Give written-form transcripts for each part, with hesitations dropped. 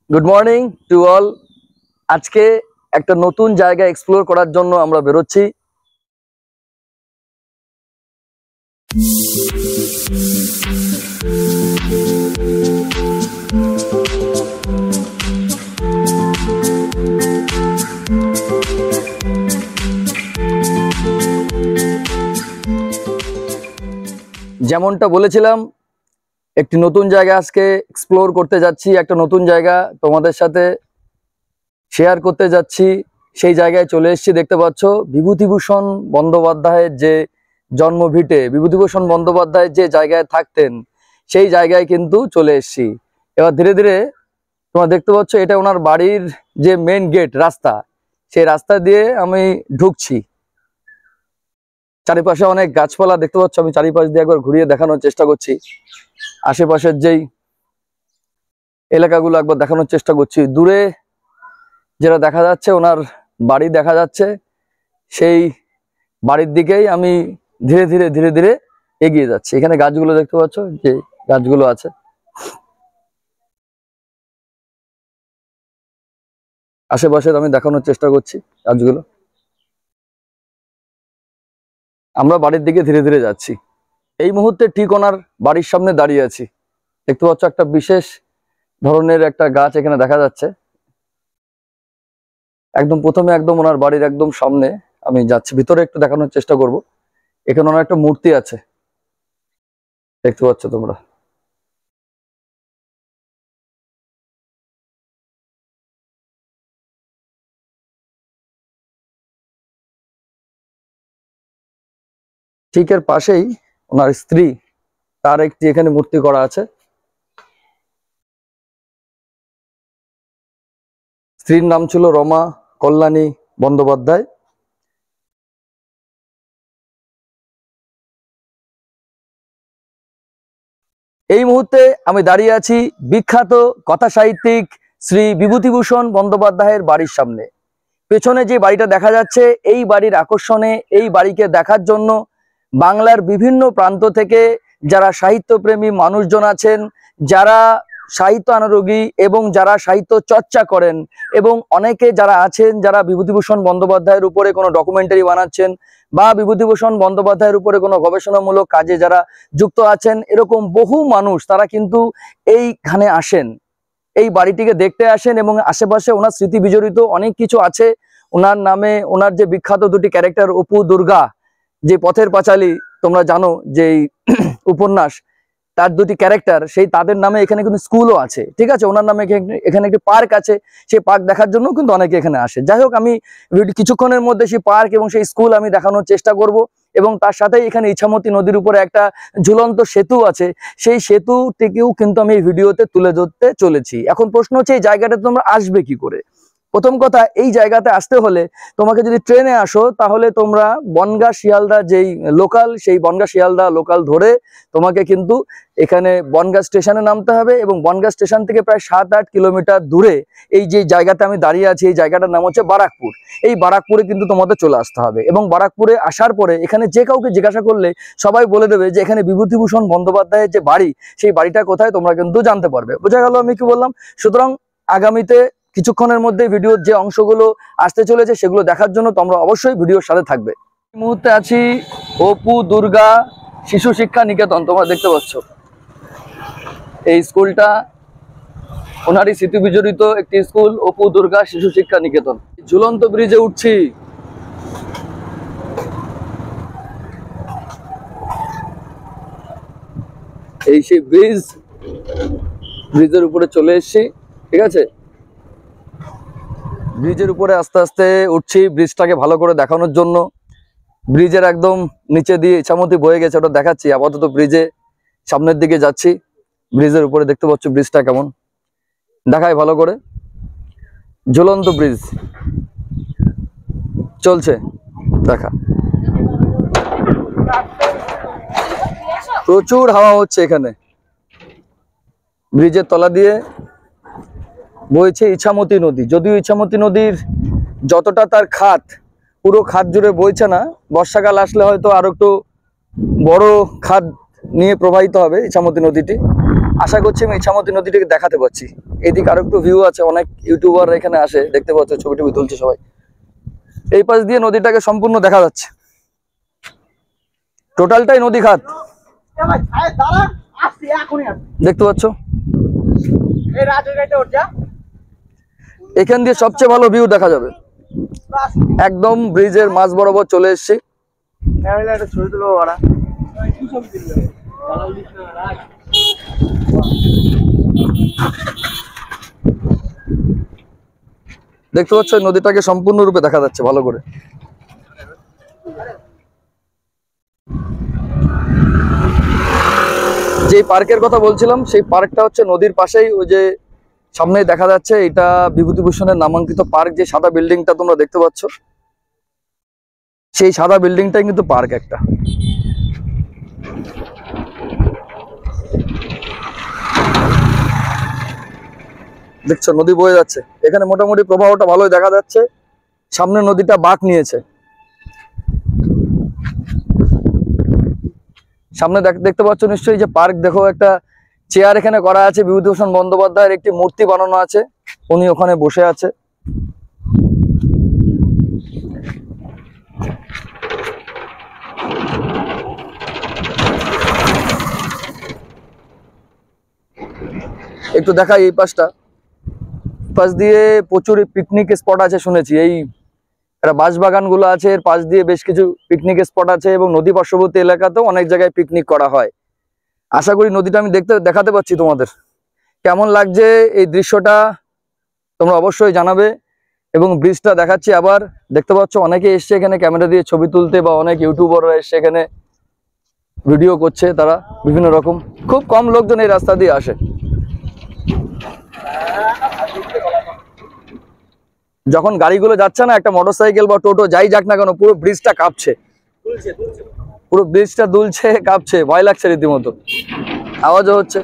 Good morning to all. আজকে একটা নতুন জায়গা এক্সপ্লোর করার জন্য আমরা বেরোচ্ছি। যেমনটা বলেছিলাম, একটি নতুন জায়গা আজকে এক্সপ্লোর করতে যাচ্ছি, একটা নতুন জায়গা তোমাদের সাথে শেয়ার করতে যাচ্ছি। সেই জায়গায় চলে এসেছি। দেখতে পাচ্ছ বিভূতিভূষণ বন্দ্যোপাধ্যায়ের যে জন্মভিটে, বিভূতিভূষণ বন্দ্যোপাধ্যায় যে জায়গায় থাকতেন সেই জায়গায় কিন্তু চলে এসেছি। এবার ধীরে ধীরে তোমরা দেখতে পাচ্ছ এটা ওনার বাড়ির যে মেন গেট, রাস্তা, সেই রাস্তা দিয়ে আমি ঢুকছি। চারিপাশে অনেক গাছপালা দেখতে পাচ্ছ। আমি চারিপাশ দিয়ে একবার ঘুরিয়ে দেখানোর চেষ্টা করছি। আশেপাশের যেই এলাকাগুলো একবার দেখানোর চেষ্টা করছি। দূরে যেটা দেখা যাচ্ছে ওনার বাড়ি দেখা যাচ্ছে, সেই বাড়ির দিকেই আমি ধীরে ধীরে ধীরে ধীরে এগিয়ে যাচ্ছি। এখানে গাছগুলো দেখতে পাচ্ছ, যে গাছগুলো আছে, আশেপাশে আমি দেখানোর চেষ্টা করছি গাছগুলো। আমরা বাড়ির দিকে ধীরে ধীরে যাচ্ছি। এই মুহূর্তে ঠিক ওনার বাড়ির সামনে দাঁড়িয়ে আছি। দেখতে পাচ্ছ একটা বিশেষ ধরনের একটা গাছ এখানে দেখা যাচ্ছে। একদম প্রথমে একদম ওনার বাড়ির একদম সামনে আমি যাচ্ছি। ভিতরে একটু দেখানোর চেষ্টা করব। এখানে ওনার একটা মূর্তি আছে, দেখতে পাচ্ছ তোমরা। ঠিক এর পাশেই ওনার স্ত্রী, তার একটি এখানে মূর্তি করা আছে। স্ত্রীর নাম ছিল রমা কল্যাণী বন্দ্যোপাধ্যায়। এই মুহূর্তে আমি দাঁড়িয়ে আছি বিখ্যাত কথা সাহিত্যিক শ্রী বিভূতিভূষণ বন্দ্যোপাধ্যায়ের বাড়ির সামনে। পেছনে যে বাড়িটা দেখা যাচ্ছে, এই বাড়ির আকর্ষণে, এই বাড়িকে দেখার জন্য বাংলার বিভিন্ন প্রান্ত থেকে যারা সাহিত্যপ্রেমী মানুষজন আছেন, যারা সাহিত্য অনুরাগী এবং যারা সাহিত্য চর্চা করেন, এবং অনেকে যারা আছেন যারা বিভূতিভূষণ বন্দ্যোপাধ্যায়ের উপরে কোনো ডকুমেন্টারি বানাচ্ছেন বা বিভূতিভূষণ বন্দ্যোপাধ্যায়ের উপরে কোনো গবেষণামূলক কাজে যারা যুক্ত আছেন, এরকম বহু মানুষ তারা কিন্তু এইখানে আসেন, এই বাড়িটিকে দেখতে আসেন। এবং আশেপাশে ওনার স্মৃতি বিজড়িত অনেক কিছু আছে। ওনার নামে ওনার যে বিখ্যাত দুটি ক্যারেক্টার অপু দুর্গা, যে পথের পাঁচালী তোমরা জানো, যে উপন্যাস, তার দুটি ক্যারেক্টার, সেই তাদের নামে এখানে কিন্তু স্কুলও আছে। ঠিক আছে, ওনার নামে এখানে একটি পার্ক আছে। সেই পার্ক দেখার জন্য কিন্তু অনেকে এখানে আসে। যাই হোক, আমি কিছুক্ষণের মধ্যে সেই পার্ক এবং সেই স্কুল আমি দেখানোর চেষ্টা করব। এবং তার সাথেই এখানে ইছামতি নদীর উপরে একটা ঝুলন্ত সেতু আছে, সেই সেতুটিকেও কিন্তু আমি এই ভিডিওতে তুলে ধরতে চলেছি। এখন প্রশ্ন হচ্ছে, এই জায়গাটা তোমরা আসবে কি করে? প্রথম কথা, এই জায়গাতে আসতে হলে তোমাকে যদি ট্রেনে আসো, তাহলে তোমরা বনগাঁ শিয়ালদা যেই লোকাল, সেই বনগাঁ শিয়ালদা লোকাল ধরে তোমাকে কিন্তু এখানে বনগাঁ স্টেশনে নামতে হবে। এবং বনগাঁ স্টেশন থেকে প্রায় 7-8 কিলোমিটার দূরে এই যে জায়গাতে আমি দাঁড়িয়ে আছি, এই জায়গাটার নাম হচ্ছে বারাকপুর। এই বারাকপুরে কিন্তু তোমাদের চলে আসতে হবে। এবং বারাকপুরে আসার পরে এখানে যে কাউকে জিজ্ঞাসা করলে সবাই বলে দেবে যে এখানে বিভূতিভূষণ বন্দ্যোপাধ্যায়ের যে বাড়ি, সেই বাড়িটা কোথায় তোমরা কিন্তু জানতে পারবে। বোঝা গেল আমি কি বললাম? সুতরাং আগামীতে কিছুক্ষণের মধ্যে ভিডিওর যে অংশগুলো আসতে চলেছে সেগুলো দেখার জন্য তোমরা অবশ্যই ভিডিওর সাথে থাকবে। এই মুহূর্তে আছি অপু দুর্গা শিশু শিক্ষা নিকেতন। তোমরা দেখতে পাচ্ছ এই স্কুলটা ওনারই স্মৃতি বিজড়িত একটি স্কুল, অপু দুর্গা শিশু শিক্ষা নিকেতন। ঝুলন্ত ব্রিজে উঠছি। এই সেই ব্রিজের উপরে চলে এসেছি। ঠিক আছে, ব্রিজের উপরে আস্তে আস্তে উঠছি ব্রিজটাকে ভালো করে দেখানোর জন্য। ব্রিজের একদম নিচে দিয়ে ইছামতি বয়ে গেছে, ওটা দেখাচ্ছি। আপাতত ব্রিজে সামনের দিকে যাচ্ছি। ব্রিজের উপরে দেখতে পাচ্ছ ব্রিজটা কেমন, দেখাই ভালো করে। ঝুলন্ত ব্রিজ চলছে দেখা। প্রচুর হাওয়া হচ্ছে এখানে। ব্রিজের তলা দিয়ে বইছে ইছামতি নদী। যদিও ইছামতি নদীর যতটা তার খাত, পুরো খাত জুড়ে বইছে না। বর্ষাকাল আসলে হয়তো আরো একটু বড় খাত নিয়ে প্রবাহিত হবে ইছামতি নদীটি। আশা করছি আমি ইছামতি নদীটিকে দেখাতে পারছি। এদিকে আরো একটু ভিউ আছে, অনেক ইউটিউবার এখানে আসে, দেখতে পাচ্ছ ছবি টবি তুলছে সবাই। এই পাশ দিয়ে নদীটাকে সম্পূর্ণ দেখা যাচ্ছে, টোটালটাই নদী খাত দেখতে পাচ্ছ। এখান দিয়ে সবচেয়ে ভালো ভিউ দেখা যাবে, একদম ব্রিজের মাঝ বরাবর চলে এসেছি। দেখতে পাচ্ছ নদীটাকে সম্পূর্ণরূপে দেখা যাচ্ছে ভালো করে। যে পার্কের কথা বলছিলাম সেই পার্কটা হচ্ছে নদীর পাশেই, ওই যে সামনে দেখা যাচ্ছে, এটা বিভূতিভূষণের নামাঙ্কিত পার্ক। যে সাদা বিল্ডিংটা তোমরা দেখতে পাচ্ছ, সেই সাদা বিল্ডিংটাই কিন্তু পার্ক একটা। দেখছো নদী বয়ে যাচ্ছে, এখানে মোটামুটি প্রবাহটা ভালোই দেখা যাচ্ছে। সামনে নদীটা বাঁক নিয়েছে, সামনে দেখতে পাচ্ছ নিশ্চয়ই যে পার্ক। দেখো একটা চেয়ার এখানে করা আছে, বিভূতিভূষণ বন্দ্যোপাধ্যায়ের একটি মূর্তি বানানো আছে, উনি ওখানে বসে আছে। একটু দেখাই এই পাশটা, পাশ দিয়ে প্রচুর পিকনিক স্পট আছে শুনেছি। এই বাঁশবাগান গুলো আছে, এর পাশ দিয়ে বেশ কিছু পিকনিক স্পট আছে, এবং নদী পার্শ্ববর্তী এলাকাতেও অনেক জায়গায় পিকনিক করা হয়। আশা করি নদীটা আমি দেখাতে পাচ্ছি তোমাদের। কেমন লাগছে এই দৃশ্যটা তোমরা অবশ্যই জানাবে। এবং ব্রিজটা দেখাচ্ছি আবার, দেখতে পাচ্ছ অনেকে এসছে এখানে ক্যামেরা দিয়ে ছবি তুলতে, বা অনেক ইউটিউবাররা এসছে এখানে ভিডিও করছে। তারা বিভিন্ন রকম, খুব কম লোকজন এই রাস্তা দিয়ে আসে। যখন গাড়িগুলো যাচ্ছে না, একটা মোটরসাইকেল বা টোটো যাই যাক না কেন, পুরো ব্রিজটা কাঁপছে, পুরো ব্রিজটা দুলছে, কাঁপছে, ভয় লাগছে রীতিমতো, আওয়াজও হচ্ছে।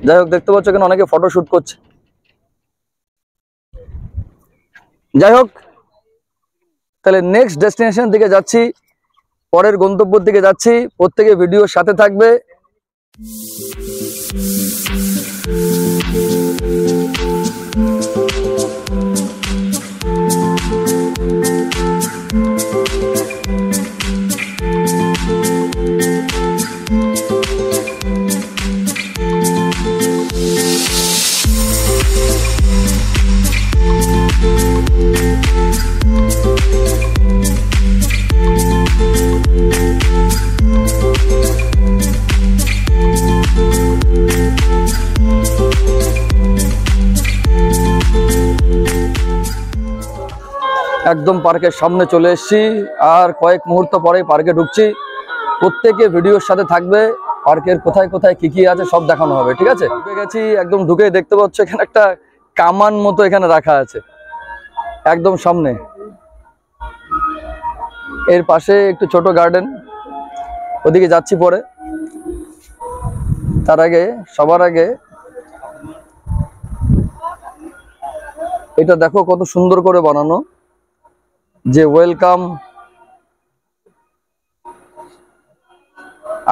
যাই হোক, দেখতে পাচ্ছ এখানে অনেকে ফটো শুট করছে। যাই হোক, তাহলে নেক্সট ডেস্টিনেশন দিকে যাচ্ছি, পরের গন্তব্যের দিকে যাচ্ছি। প্রত্যেকে ভিডিওর সাথে থাকবে। একদম পার্কের সামনে চলে এসেছি, আর কয়েক মুহূর্ত পরে পার্কে ঢুকছি। প্রত্যেকে ভিডিওর সাথে থাকবে, পার্কের কোথায় কোথায় কি কি আছে সব দেখানো হবে, ঠিক আছে? ঢুকে গেছি, একদম ঢুকে দেখতে পাচ্ছ এখানে একটা কামান মতো এখানে রাখা আছে একদম সামনে। এর পাশে একটু ছোট গার্ডেন, ওদিকে যাচ্ছি পরে। তার আগে, সবার আগে এটা দেখো কত সুন্দর করে বানানো, যে ওয়েলকাম,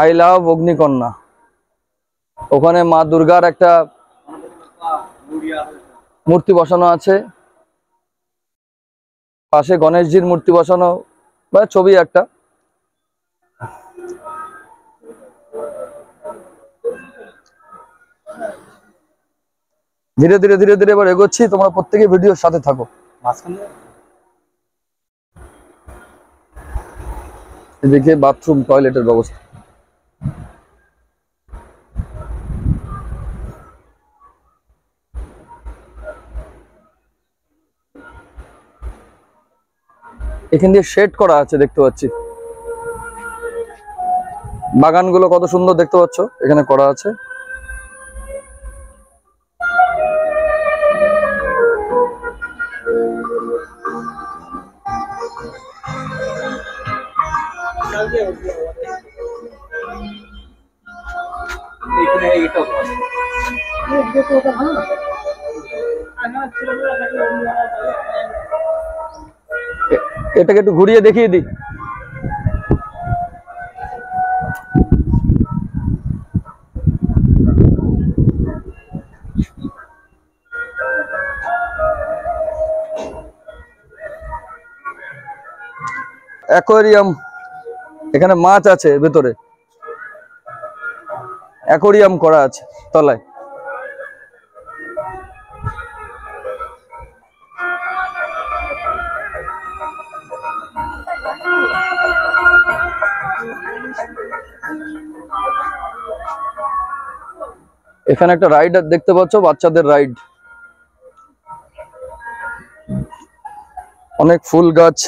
আই লাভ অগ্নিকন্যা। ওখানে মা দুর্গার একটা মূর্তি বসানো আছে, পাশে গণেশজির মূর্তি বসানো, বা ছবি একটা। ধীরে ধীরে ধীরে ধীরে এবার এগোচ্ছি, তোমরা প্রত্যেকে ভিডিওর সাথে থাকো। এদিকে বাথরুম, টয়লেটের ব্যবস্থা। এখান দিয়ে শেড করা আছে দেখতে পাচ্ছি, বাগানগুলো কত সুন্দর দেখতে পাচ্ছ এখানে করা আছে। এটাকে একটু ঘুরিয়ে দেখিয়ে দিই। অ্যাকোয়ারিয়াম, এখানে মাছ আছে ভেতরে, অ্যাকোয়ারিয়াম করা আছে তলায়। এখানে একটা রাইড দেখতে পাচ্ছ, বাচ্চাদের রাইড, অনেক ফুল গাছ।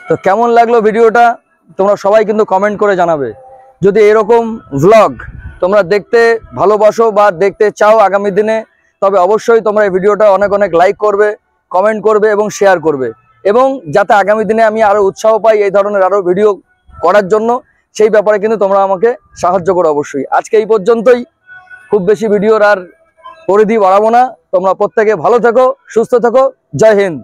তো কেমন লাগলো ভিডিওটা তোমরা সবাই কিন্তু কমেন্ট করে জানাবে। যদি এরকম ভ্লগ তোমরা দেখতে ভালোবাসো বা দেখতে চাও আগামী দিনে, তবে অবশ্যই তোমরা এই ভিডিওটা অনেক অনেক লাইক করবে, কমেন্ট করবে এবং শেয়ার করবে, এবং যাতে আগামী দিনে আমি আরো উৎসাহ পাই এই ধরনের আরো ভিডিও করার জন্য, সেই ব্যাপারে কিন্তু তোমরা আমাকে সাহায্য করো অবশ্যই। আজকে এই পর্যন্তই, খুব বেশি ভিডিওর আর পরিধি বাড়াবো না। তোমরা প্রত্যেকে ভালো থেকো, সুস্থ থেকো। জয় হিন্দ।